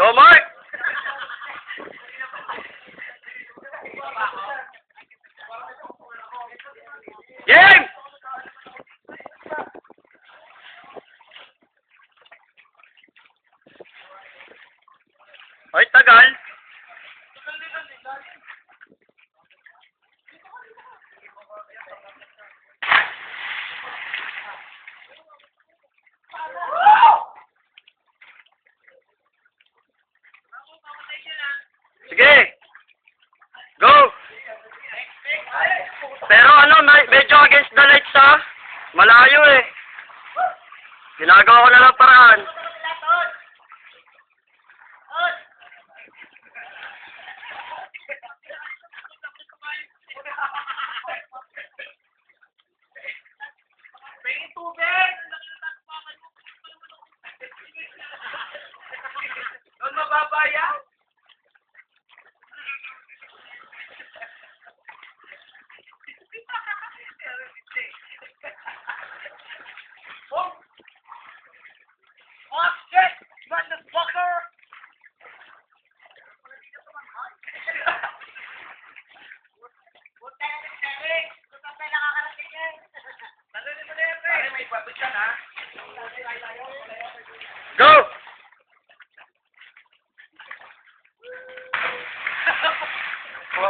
Go, Mark! Game! Ay, tagal. Sige. Go. Pero ano, medyo against the lights ha. Malayo eh. Ginagawa ko na lang paraan. Doon mababaya? Oh! Oh shit! Motherfucker! Go!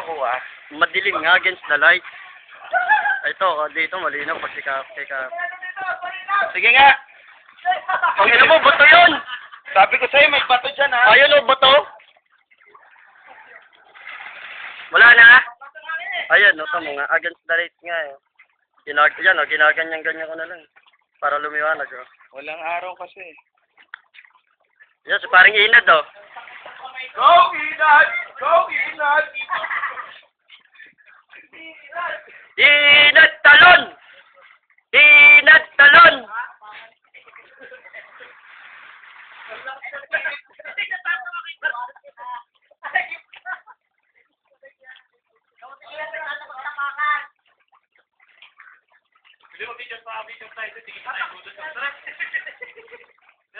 Kuha. Madilim nga against the light. Ito, dito malinaw pag sikap. Sige nga! Ang ina mo, bato yun! Sabi ko sa'yo, may bato dyan ha! Ayun o, bato. Wala na. Ayan, no, tamo nga. Against the light nga eh. Yan o, ginaganyan-ganyan ko na lang. Para lumiwanag o. Walang araw kasi. Yan, so parang inad o. Go Inad! Go Inad! Inad talon! Inad talon!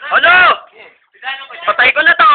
Ano? Patay ko na to!